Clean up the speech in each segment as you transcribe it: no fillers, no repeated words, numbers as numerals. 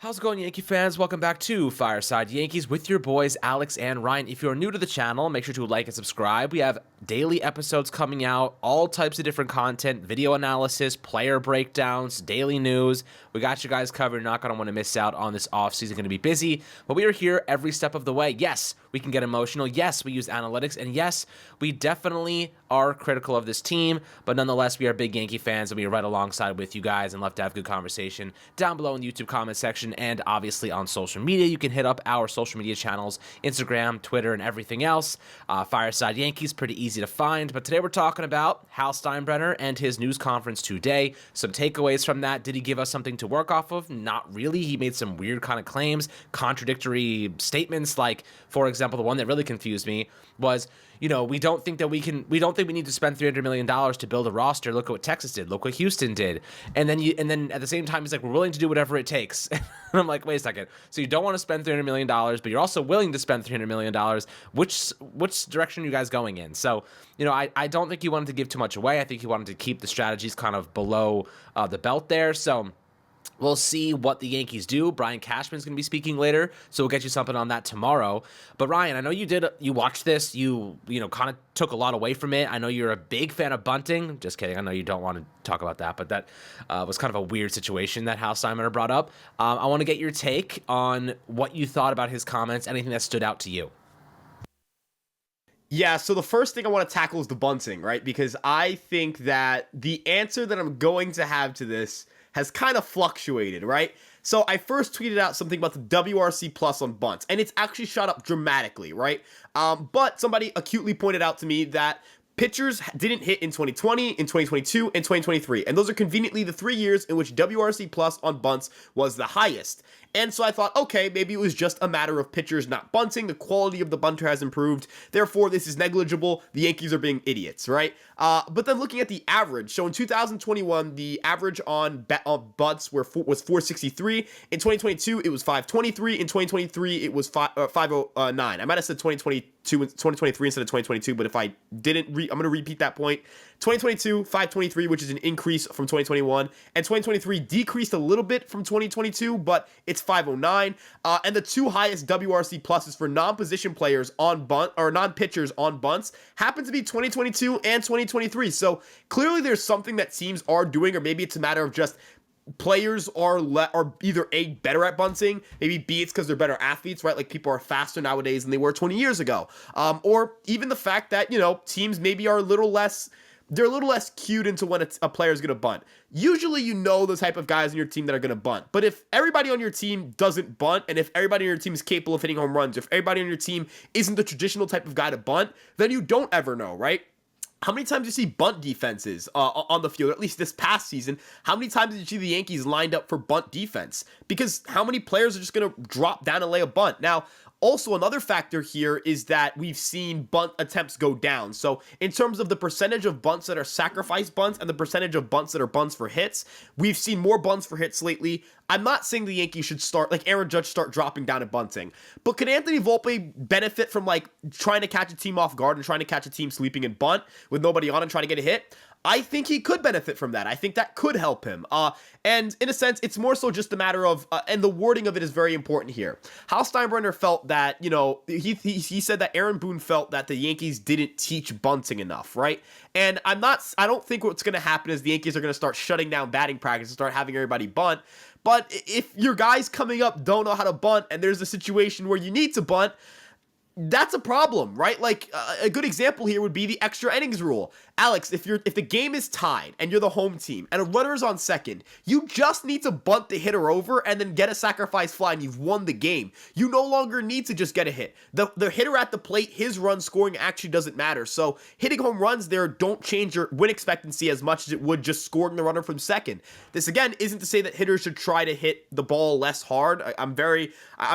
How's it going, Yankee fans? Welcome back to Fireside Yankees with your boys Alex and Ryan. If you're new to the channel, make sure to like and subscribe. We have daily episodes coming out, all types of different content, video analysis, player breakdowns, daily news. We got you guys covered. You're not going to want to miss out on this offseason. Going to be busy, but we are here every step of the way. Yes, we can get emotional. Yes, we use analytics. And yes, we definitely are critical of this team, but nonetheless, we are big Yankee fans, and we are right alongside with you guys and love to have good conversation down below in the YouTube comment section and obviously on social media. You can hit up our social media channels, Instagram, Twitter, and everything else. Fireside Yankees, pretty easy to find, but today we're talking about Hal Steinbrenner and his news conference today. Some takeaways from that. Did he give us something to work off of? Not really. He made some weird kind of claims, contradictory statements, like, for example, the one that really confused me was, we don't think we need to spend $300 million to build a roster. Look at what Texas did. Look what Houston did. And then at the same time, he's like, we're willing to do whatever it takes. And I'm like, wait a second. So you don't want to spend $300 million, but you're also willing to spend $300 million. Which direction are you guys going in? So, I don't think he wanted to give too much away. I think he wanted to keep the strategies kind of below the belt there. So we'll see what the Yankees do. Brian Cashman's going to be speaking later, so we'll get you something on that tomorrow. But Ryan, I know you watched this. You kind of took a lot away from it. I know you're a big fan of bunting. Just kidding. I know you don't want to talk about that, but that was kind of a weird situation that Hal Steinbrenner brought up. I want to get your take on what you thought about his comments, anything that stood out to you. Yeah, so the first thing I want to tackle is the bunting, right? Because I think that the answer that I'm going to have to this has kind of fluctuated, right? So I first tweeted out something about the WRC plus on bunts, and it's actually shot up dramatically, right? But somebody acutely pointed out to me that pitchers didn't hit in 2020, in 2022, and 2023, and those are conveniently the 3 years in which WRC plus on bunts was the highest. And so I thought, okay, maybe it was just a matter of pitchers not bunting. The quality of the bunter has improved. Therefore, this is negligible. The Yankees are being idiots, right? But then looking at the average. So in 2021, the average on bunts was 463. In 2022, it was 523. In 2023, it was 509. I might have said 2023 instead of 2022, but if I didn't, I'm going to repeat that point. 2022, 523, which is an increase from 2021. And 2023 decreased a little bit from 2022, but it's 509. And the two highest WRC pluses for non-position players on bunt, or non-pitchers on bunts, happen to be 2022 and 2023. So clearly there's something that teams are doing, or maybe it's a matter of just players are either A, better at bunting, maybe B, it's because they're better athletes, right? Like, people are faster nowadays than they were 20 years ago. Or even the fact that, teams maybe are a little less cued into when a player is going to bunt. Usually the type of guys on your team that are going to bunt. But if everybody on your team doesn't bunt, and if everybody on your team is capable of hitting home runs, if everybody on your team isn't the traditional type of guy to bunt, then you don't ever know, right? How many times do you see bunt defenses on the field, at least this past season? How many times did you see the Yankees lined up for bunt defense? Because how many players are just going to drop down and lay a bunt? Now, also, another factor here is that we've seen bunt attempts go down. So in terms of the percentage of bunts that are sacrifice bunts and the percentage of bunts that are bunts for hits, we've seen more bunts for hits lately. I'm not saying the Yankees should start, like Aaron Judge, start dropping down at bunting. But could Anthony Volpe benefit from, trying to catch a team off guard and trying to catch a team sleeping in bunt with nobody on and trying to get a hit? I think he could benefit from that. I think that could help him. And in a sense, it's more so just a matter of, and the wording of it is very important here. Hal Steinbrenner felt that, he said that Aaron Boone felt that the Yankees didn't teach bunting enough, right? And I don't think what's going to happen is the Yankees are going to start shutting down batting practice and start having everybody bunt. But if your guys coming up don't know how to bunt and there's a situation where you need to bunt, that's a problem, right? Like, a good example here would be the extra innings rule. Alex, if the game is tied and you're the home team and a runner is on second, you just need to bunt the hitter over and then get a sacrifice fly and you've won the game. You no longer need to just get a hit. The hitter at the plate, his run scoring actually doesn't matter. So hitting home runs there don't change your win expectancy as much as it would just scoring the runner from second. This, again, isn't to say that hitters should try to hit the ball less hard. I'm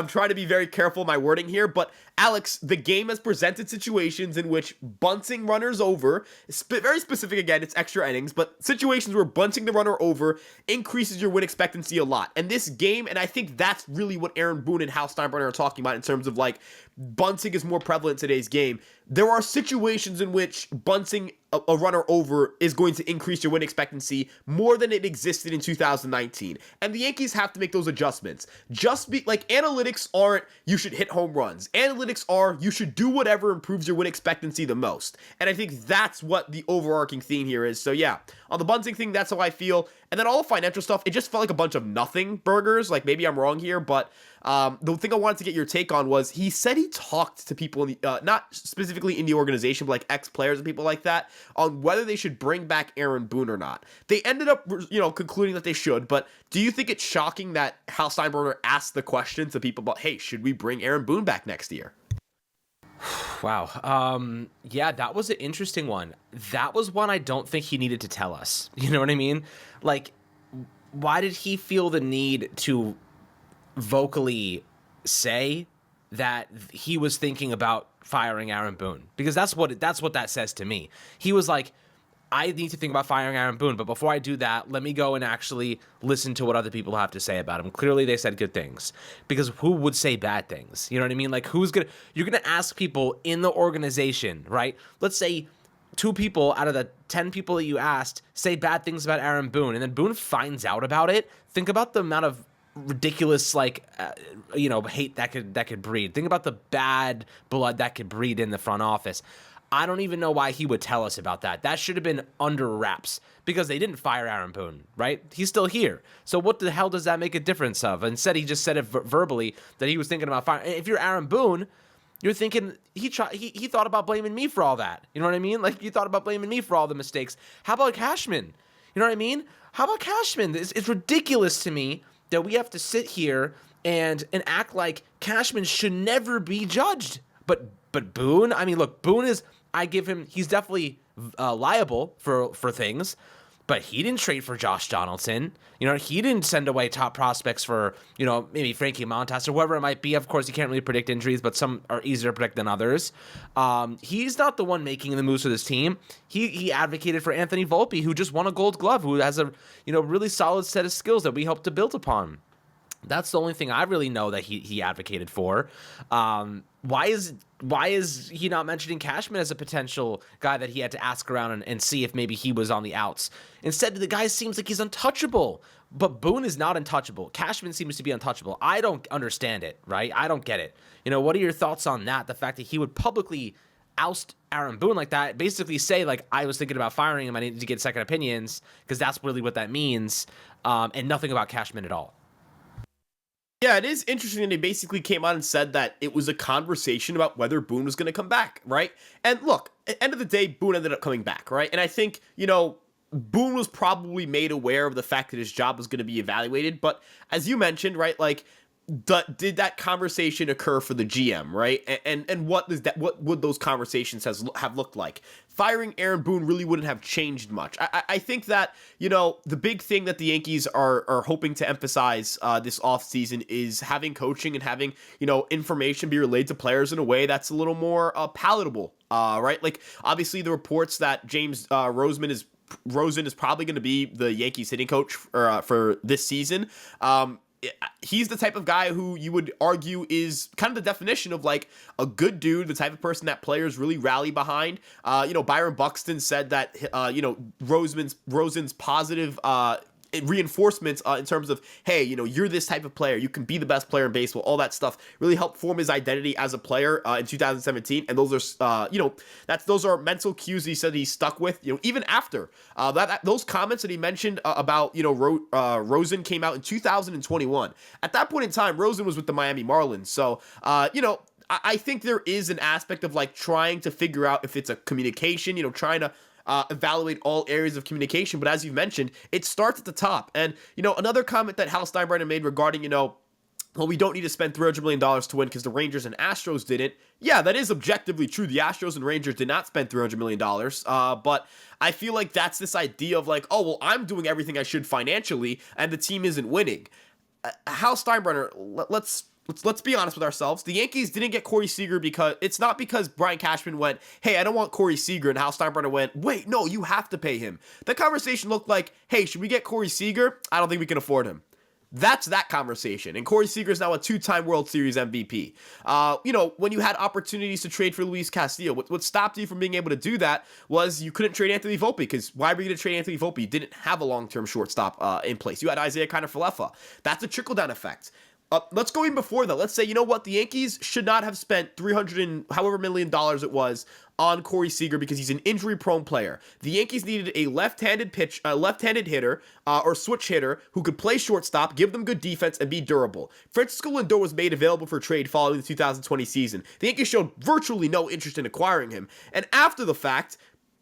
trying to be very careful in my wording here, but Alex, the game has presented situations in which bunting runners over, very specific again, it's extra innings, but situations where bunting the runner over increases your win expectancy a lot. And this game, and I think that's really what Aaron Boone and Hal Steinbrenner are talking about in terms of, bunting is more prevalent in today's game. there are situations in which bunting a runner over is going to increase your win expectancy more than it existed in 2019. And the Yankees have to make those adjustments. Analytics aren't you should hit home runs. Analytics are you should do whatever improves your win expectancy the most. And I think that's what the overarching theme here is. So yeah, on the bunting thing, that's how I feel. And then all the financial stuff, it just felt like a bunch of nothing burgers. Like, maybe I'm wrong here, but the thing I wanted to get your take on was he said he talked to people in the, not specifically in the organization, but like ex-players and people like that, on whether they should bring back Aaron Boone or not. They ended up, concluding that they should, but do you think it's shocking that Hal Steinbrenner asked the question to people about, hey, should we bring Aaron Boone back next year? Wow. Yeah, that was an interesting one. That was one I don't think he needed to tell us. You know what I mean? Like, why did he feel the need to vocally say that he was thinking about firing Aaron Boone? Because that's what that says to me. He was like, I need to think about firing Aaron Boone, but before I do that, let me go and actually listen to what other people have to say about him. Clearly, they said good things, because who would say bad things? You know what I mean? Like, you're gonna ask people in the organization, right? Let's say 2 people out of the 10 people that you asked say bad things about Aaron Boone, and then Boone finds out about it. Think about the amount of ridiculous, hate that could breed. Think about the bad blood that could breed in the front office. I don't even know why he would tell us about that. That should have been under wraps, because they didn't fire Aaron Boone, right? He's still here. So what the hell does that make a difference of? Instead, he just said it verbally that he was thinking about firing. If you're Aaron Boone, you're thinking he thought about blaming me for all that. You know what I mean? Like, you thought about blaming me for all the mistakes. How about Cashman? You know what I mean? How about Cashman? It's ridiculous to me that we have to sit here and act like Cashman should never be judged. But Boone, I mean, look, Boone is, he's definitely liable for things, but he didn't trade for Josh Donaldson. You know, he didn't send away top prospects for, maybe Frankie Montas or whoever it might be. Of course, you can't really predict injuries, but some are easier to predict than others. He's not the one making the moves for this team. He advocated for Anthony Volpe, who just won a Gold Glove, who has a, really solid set of skills that we hope to build upon. That's the only thing I really know that he advocated for. Why is he not mentioning Cashman as a potential guy that he had to ask around and see if maybe he was on the outs? Instead, the guy seems like he's untouchable. But Boone is not untouchable. Cashman seems to be untouchable. I don't understand it, right? I don't get it. What are your thoughts on that? The fact that he would publicly oust Aaron Boone like that, basically say, like, I was thinking about firing him, I needed to get second opinions, because that's really what that means, and nothing about Cashman at all. Yeah, it is interesting that he basically came out and said that it was a conversation about whether Boone was going to come back, right? And look, at the end of the day, Boone ended up coming back, right? And I think, Boone was probably made aware of the fact that his job was going to be evaluated. But as you mentioned, right, like, did that conversation occur for the GM, right? And what would those conversations have looked like? Firing Aaron Boone really wouldn't have changed much. I think that, the big thing that the Yankees are hoping to emphasize this offseason is having coaching and having, information be relayed to players in a way that's a little more palatable, right? Like, obviously the reports that James Rosen is probably going to be the Yankees hitting coach for this season. He's the type of guy who you would argue is kind of the definition of, like, a good dude, the type of person that players really rally behind. Byron Buxton said that, Rosen's positive reinforcements in terms of, hey, you're this type of player, you can be the best player in baseball, all that stuff really helped form his identity as a player in 2017. And those are those are mental cues he said he stuck with, even after those comments that he mentioned about Rosen came out in 2021. At that point in time, Rosen was with the Miami Marlins. So I think there is an aspect of, like, trying to figure out if it's a communication, trying to evaluate all areas of communication. But as you've mentioned, it starts at the top. And, another comment that Hal Steinbrenner made regarding, well, we don't need to spend $300 million to win because the Rangers and Astros didn't. Yeah, that is objectively true. The Astros and Rangers did not spend $300 million. But I feel like that's this idea of, like, oh, well, I'm doing everything I should financially and the team isn't winning. Hal Steinbrenner, let's be honest with ourselves. The Yankees didn't get Corey Seager because Brian Cashman went, hey, I don't want Corey Seager, and Hal Steinbrenner went, wait, no, you have to pay him. The conversation looked like, hey, should we get Corey Seager? I don't think we can afford him. That's that conversation. And Corey Seager is now a 2-time World Series MVP. When you had opportunities to trade for Luis Castillo, what stopped you from being able to do that was you couldn't trade Anthony Volpe, because why were you going to trade Anthony Volpe? You didn't have a long-term shortstop in place. You had Isaiah Kiner-Falefa. That's a trickle-down effect. Let's go even before that. Let's say, you know what? The Yankees should not have spent $300 and however million it was on Corey Seager because he's an injury-prone player. The Yankees needed a left-handed hitter or switch hitter who could play shortstop, give them good defense, and be durable. Francisco Lindor was made available for trade following the 2020 season. The Yankees showed virtually no interest in acquiring him. And after the fact,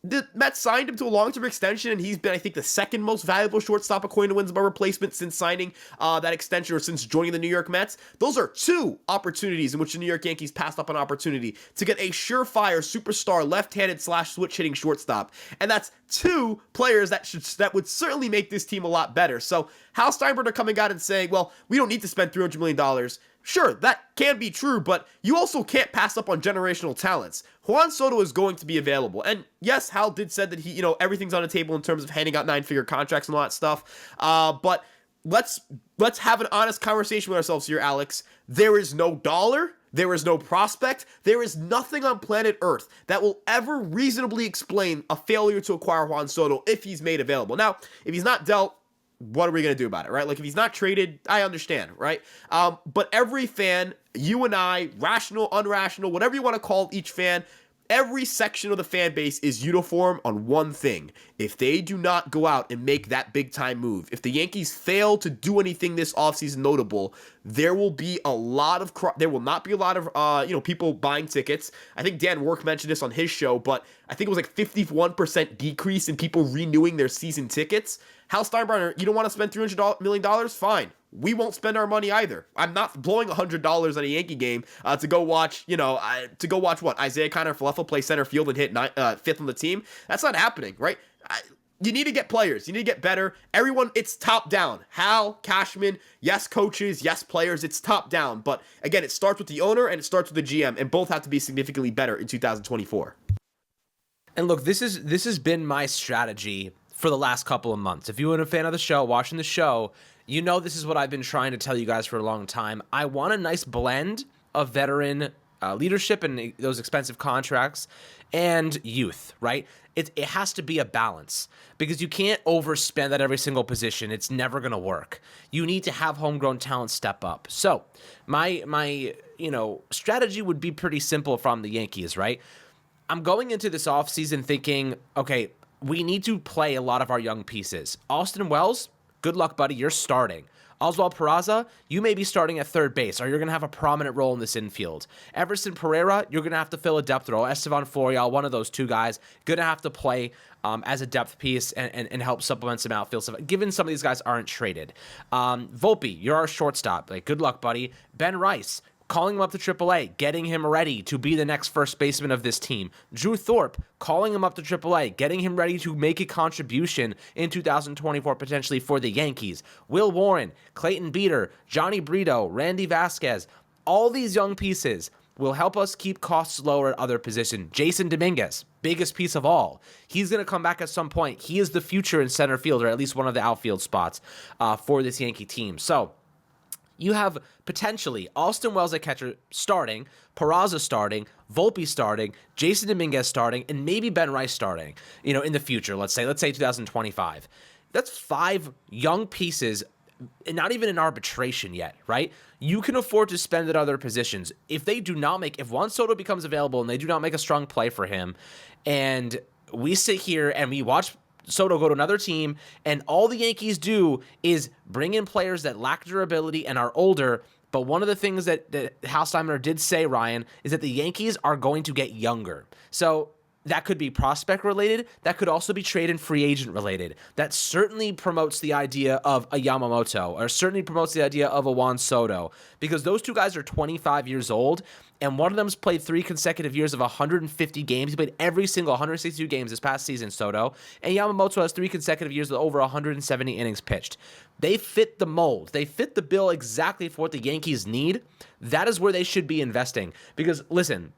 the Mets signed him to a long-term extension, and he's been, I think, the second most valuable shortstop according to wins above replacement since signing that extension, or since joining the New York Mets. Those are 2 opportunities in which the New York Yankees passed up an opportunity to get a surefire superstar left-handed / switch hitting shortstop. And that's 2 players that would certainly make this team a lot better. So Hal Steinbrenner coming out and saying, well, we don't need to spend $300 million. Sure, that can be true, but you also can't pass up on generational talents. Juan Soto is going to be available. And yes, Hal did said that he, everything's on the table in terms of handing out 9-figure contracts and all that stuff. But let's have an honest conversation with ourselves here, Alex. There is no dollar. There is no prospect. There is nothing on planet Earth that will ever reasonably explain a failure to acquire Juan Soto if he's made available. Now, if he's not dealt, what are we going to do about it, right? Like, if he's not traded, I understand, right? But every fan, you and I, rational, unrational, whatever you want to call each fan, every section of the fan base is uniform on one thing. If they do not go out and make that big-time move, if the Yankees fail to do anything this offseason notable, there will be a lot of there will not be a lot of people buying tickets. I think Dan Work mentioned this on his show, but I think it was like 51% decrease in people renewing their season tickets. Hal Steinbrenner, you don't want to spend $300 million? Fine. We won't spend our money either. I'm not blowing $100 on a Yankee game to go watch what? Isaiah Kiner-Falefa play center field and hit 5th on the team? That's not happening, right? You need to get players. You need to get better. Everyone, it's top down. Hal, Cashman, yes, coaches, yes, players. It's top down. But again, it starts with the owner and it starts with the GM, and both have to be significantly better in 2024. And look, this has been my strategy for the last couple of months. If you've been a fan of the show, watching the show, you know this is what I've been trying to tell you guys for a long time. I want a nice blend of veteran leadership and those expensive contracts and youth, right? It has to be a balance, because you can't overspend at every single position. It's never going to work. You need to have homegrown talent step up. So my strategy would be pretty simple from the Yankees, right? I'm going into this offseason thinking, okay, we need to play a lot of our young pieces. Austin Wells, good luck, buddy. You're starting. Oswald Peraza, you may be starting at third base, or you're going to have a prominent role in this infield. Everson Pereira, you're going to have to fill a depth role. Estevan Florial, one of those 2 guys, going to have to play as a depth piece and help supplement some outfield stuff, given some of these guys aren't traded. Volpe, you're our shortstop. Like, good luck, buddy. Ben Rice, calling him up to AAA, getting him ready to be the next first baseman of this team. Drew Thorpe, calling him up to AAA, getting him ready to make a contribution in 2024 potentially for the Yankees. Will Warren, Clayton Beeter, Johnny Brito, Randy Vasquez, all these young pieces will help us keep costs lower at other positions. Jason Dominguez, biggest piece of all. He's going to come back at some point. He is the future in center field, or at least one of the outfield spots for this Yankee team. So you have potentially Austin Wells at catcher starting, Peraza starting, Volpe starting, Jason Dominguez starting, and maybe Ben Rice starting, in the future, let's say 2025. That's 5 young pieces, not even in arbitration yet, right? You can afford to spend at other positions. If Juan Soto becomes available and they do not make a strong play for him, and we sit here and we watch Soto go to another team, and all the Yankees do is bring in players that lack durability and are older. But one of the things that Hal Steinbrenner did say, Ryan, is that the Yankees are going to get younger. So that could be prospect related. That could also be trade and free agent related. That certainly promotes the idea of a Yamamoto, or certainly promotes the idea of a Juan Soto, because those 2 guys are 25 years old, and one of them's played 3 consecutive years of 150 games. He played every single 162 games this past season, Soto. And Yamamoto has 3 consecutive years with over 170 innings pitched. They fit the mold. They fit the bill exactly for what the Yankees need. That is where they should be investing. Because, listen,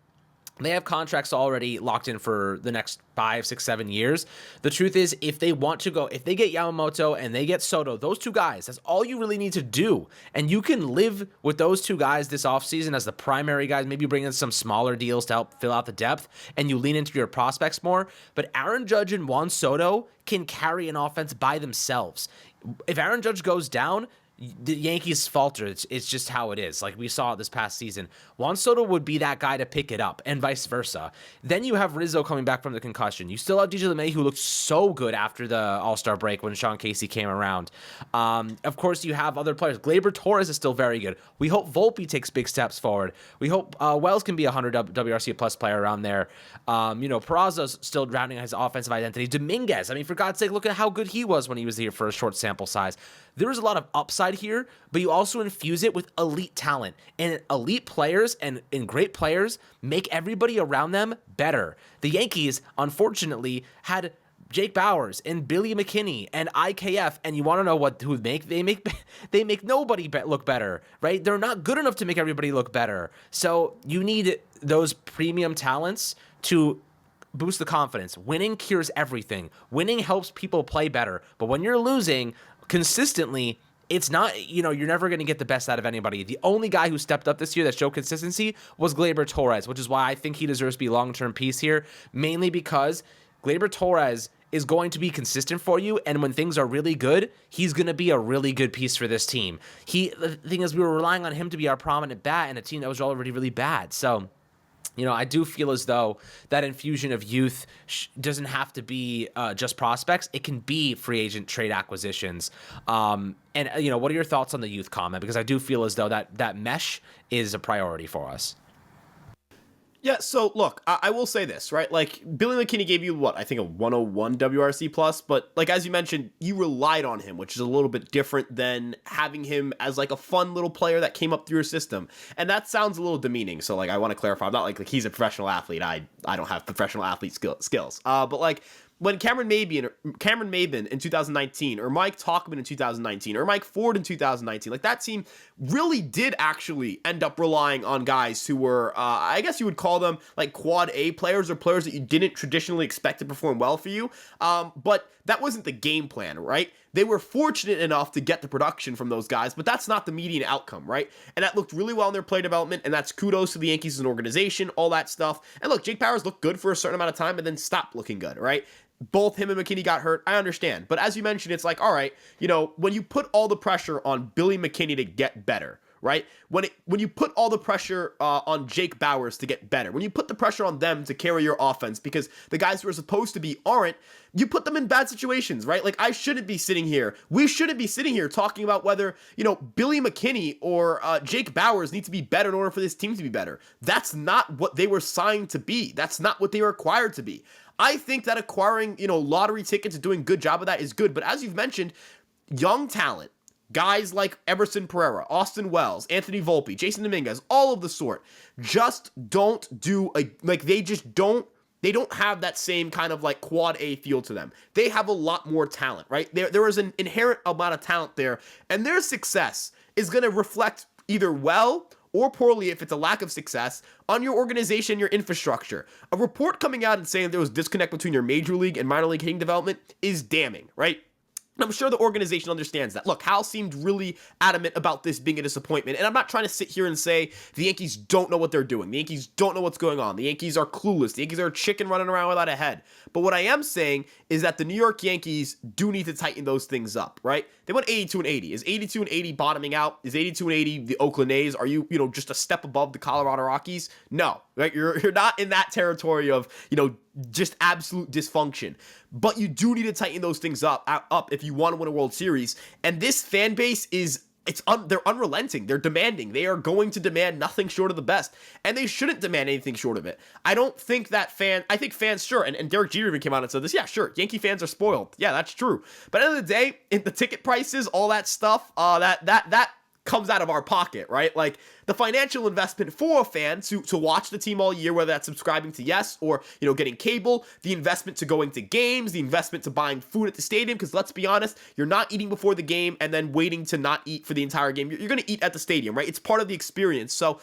They have contracts already locked in for the next 5, 6, 7 years. The truth is, if they want to go, if they get Yamamoto and they get Soto, those two guys, that's all you really need to do. And you can live with those two guys this offseason as the primary guys, maybe bring in some smaller deals to help fill out the depth, and you lean into your prospects more. But Aaron Judge and Juan Soto can carry an offense by themselves. If Aaron Judge goes down, the Yankees falter. It's just how it is. Like we saw this past season, Juan Soto would be that guy to pick it up, and vice versa. Then you have Rizzo coming back from the concussion. You still have DJ LeMay, who looked so good after the All-Star break when Sean Casey came around. Of course, you have other players. Gleyber Torres is still very good. We hope Volpe takes big steps forward. We hope Wells can be a 100 WRC plus player around there. Peraza's still rounding his offensive identity. Dominguez, I mean, for God's sake, look at how good he was when he was here for a short sample size. There is a lot of upside here, but you also infuse it with elite talent. And elite players and great players make everybody around them better. The Yankees, unfortunately, had Jake Bauers and Billy McKinney and IKF, and you want to know who they make nobody look better, right? They're not good enough to make everybody look better. So you need those premium talents to boost the confidence. Winning cures everything. Winning helps people play better. But when you're losing consistently, it's not, you're never going to get the best out of anybody. The only guy who stepped up this year that showed consistency was Gleyber Torres, which is why I think he deserves to be long-term piece here, mainly because Gleyber Torres is going to be consistent for you, and when things are really good, he's going to be a really good piece for this team. The thing is, we were relying on him to be our prominent bat in a team that was already really bad, so I do feel as though that infusion of youth doesn't have to be just prospects. It can be free agent trade acquisitions. What are your thoughts on the youth comment? Because I do feel as though that mesh is a priority for us. Yeah, so look, I will say this, right? Like, Billy McKinney gave you, I think a 101 WRC plus, but like, as you mentioned, you relied on him, which is a little bit different than having him as like a fun little player that came up through your system. And that sounds a little demeaning, so like, I want to clarify, I'm not like he's a professional athlete. I don't have professional athlete skills. But like, when Cameron Maybin in 2019, or Mike Tauchman in 2019, or Mike Ford in 2019, like that team really did actually end up relying on guys who were, I guess you would call them like quad A players, or players that you didn't traditionally expect to perform well for you. But that wasn't the game plan, right? They were fortunate enough to get the production from those guys, but that's not the median outcome, right? And that looked really well in their play development, and that's kudos to the Yankees as an organization, all that stuff. And look, Jake Bauers looked good for a certain amount of time and then stopped looking good, right? Both him and McKinney got hurt. I understand. But as you mentioned, it's like, all right, when you put all the pressure on Billy McKinney to get better, right? When you put all the pressure on Jake Bauers to get better, when you put the pressure on them to carry your offense because the guys who are supposed to be aren't, you put them in bad situations, right? Like, we shouldn't be sitting here talking about whether, Billy McKinney or Jake Bauers need to be better in order for this team to be better. That's not what they were signed to be. That's not what they were acquired to be. I think that acquiring, lottery tickets and doing a good job of that is good. But as you've mentioned, young talent, guys like Everson Pereira, Austin Wells, Anthony Volpe, Jason Dominguez, all of the sort, just don't they don't have that same kind of like quad A feel to them. They have a lot more talent, right? There is an inherent amount of talent there, and their success is going to reflect either well or poorly, if it's a lack of success, on your organization, your infrastructure. A report coming out and saying there was disconnect between your major league and minor league hitting development is damning, right? And I'm sure the organization understands that. Look, Hal seemed really adamant about this being a disappointment, and I'm not trying to sit here and say the Yankees don't know what they're doing. The Yankees don't know what's going on. The Yankees are clueless. The Yankees are a chicken running around without a head. But what I am saying is that the New York Yankees do need to tighten those things up, right? They went 82-80. Is 82-80 bottoming out? Is 82-80 the Oakland A's? Are you, just a step above the Colorado Rockies? No, right? You're not in that territory of, just absolute dysfunction. But you do need to tighten those things up if you want to win a World Series. And this fan base they're unrelenting. They're demanding. They are going to demand nothing short of the best. And they shouldn't demand anything short of it. I don't think I think fans, sure, and Derek Jeter even came out and said this, yeah, sure, Yankee fans are spoiled. Yeah, that's true. But at the end of the day, in the ticket prices, all that stuff, that comes out of our pocket, right? Like, the financial investment for a fan to watch the team all year, whether that's subscribing to Yes or, getting cable, the investment to going to games, the investment to buying food at the stadium, because let's be honest, you're not eating before the game and then waiting to not eat for the entire game. You're going to eat at the stadium, right? It's part of the experience. So,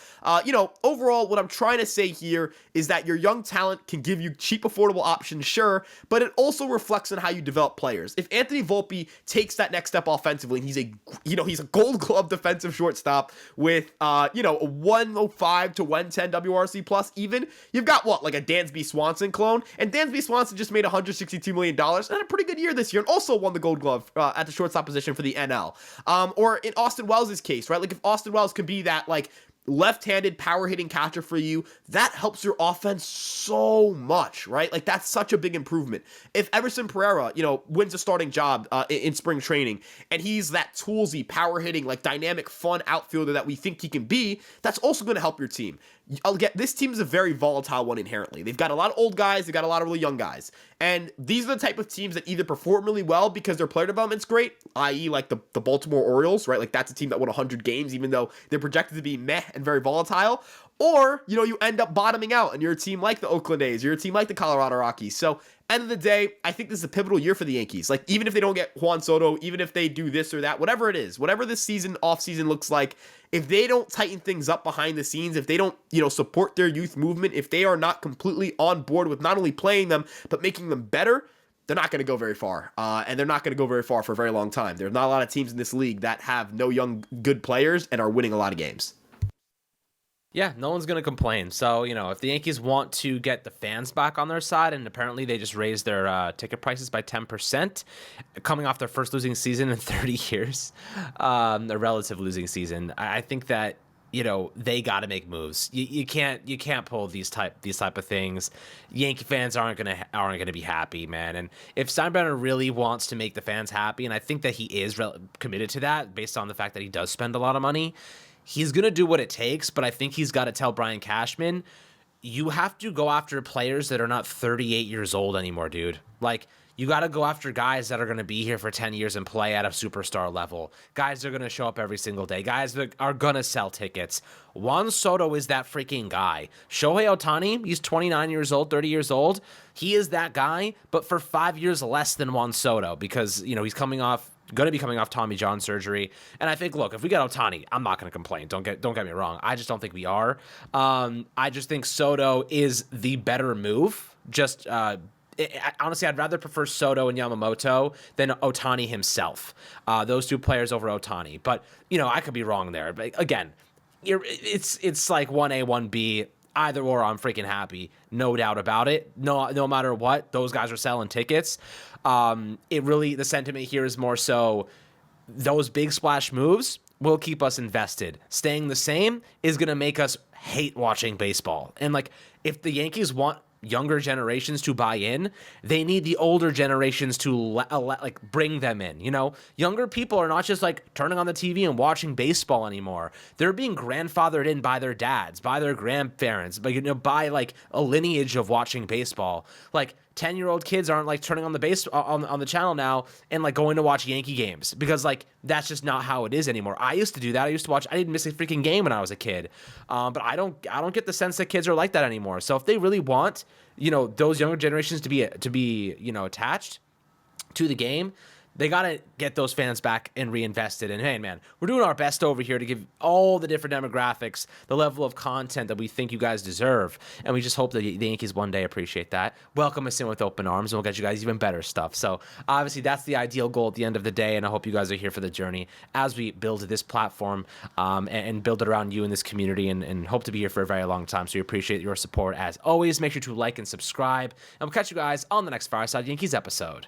overall, what I'm trying to say here is that your young talent can give you cheap, affordable options, sure, but it also reflects on how you develop players. If Anthony Volpe takes that next step offensively, and he's a Gold Glove defensive shortstop with, a 105 to 110 WRC plus, even, you've got like a Dansby Swanson clone, and Dansby Swanson just made $162 million and had a pretty good year this year, and also won the Gold Glove at the shortstop position for the NL. Or in Austin Wells' case, right? Like if Austin Wells could be that left-handed power hitting catcher for you, that helps your offense so much, right? Like that's such a big improvement. If Everson Pereira, wins a starting job in spring training, and he's that toolsy, power hitting, dynamic, fun outfielder that we think he can be, that's also going to help your team. This team is a very volatile one inherently. They've got a lot of old guys, they've got a lot of really young guys, and these are the type of teams that either perform really well because their player development's great, i.e. the Baltimore Orioles, right? Like that's a team that won 100 games even though they're projected to be meh and very volatile, or you end up bottoming out and you're a team like the Oakland A's, you're a team like the Colorado Rockies. So end of the day, I think this is a pivotal year for the Yankees. Even if they don't get Juan Soto, even if they do this or that, whatever it is, whatever this offseason looks like, if they don't tighten things up behind the scenes, if they don't, support their youth movement, if they are not completely on board with not only playing them, but making them better, they're not going to go very far. And they're not going to go very far for a very long time. There's not a lot of teams in this league that have no young, good players and are winning a lot of games. Yeah, no one's going to complain. So, if the Yankees want to get the fans back on their side, and apparently they just raised their ticket prices by 10%, coming off their first losing season in 30 years, a relative losing season, I think that, they got to make moves. You can't pull these type of things. Yankee fans aren't gonna be happy, man. And if Steinbrenner really wants to make the fans happy, and I think that he is committed to that based on the fact that he does spend a lot of money, he's going to do what it takes, but I think he's got to tell Brian Cashman, you have to go after players that are not 38 years old anymore, dude. You got to go after guys that are going to be here for 10 years and play at a superstar level. Guys that are going to show up every single day. Guys that are going to sell tickets. Juan Soto is that freaking guy. Shohei Ohtani, he's 29 years old, 30 years old. He is that guy, but for 5 years less than Juan Soto because, he's going to be coming off Tommy John surgery. And I think, look, if we get Ohtani, I'm not going to complain. Don't get me wrong. I just don't think we are. I just think Soto is the better move. Honestly, I'd rather prefer Soto and Yamamoto than Ohtani himself. Those two players over Ohtani. But, I could be wrong there. But again, it's like 1A, 1B. Either or, I'm freaking happy. No doubt about it. No matter what, those guys are selling tickets. The sentiment here is more so those big splash moves will keep us invested. Staying the same is going to make us hate watching baseball. And if the Yankees want younger generations to buy in, they need the older generations to bring them in. Younger people are not just turning on the TV and watching baseball anymore. They're being grandfathered in by their dads, by their grandparents, by a lineage of watching baseball. 10-year-old kids aren't turning on the base on the channel now and going to watch Yankee games because that's just not how it is anymore. I used to do that. I didn't miss a freaking game when I was a kid. But I don't get the sense that kids are like that anymore. So if they really want, those younger generations to be attached to the game, they got to get those fans back and reinvested. And hey, man, we're doing our best over here to give all the different demographics the level of content that we think you guys deserve. And we just hope that the Yankees one day appreciate that. Welcome us in with open arms, and we'll get you guys even better stuff. So obviously that's the ideal goal at the end of the day. And I hope you guys are here for the journey as we build this platform and build it around you in this community and hope to be here for a very long time. So we appreciate your support as always. Make sure to like and subscribe. And we'll catch you guys on the next Fireside Yankees episode.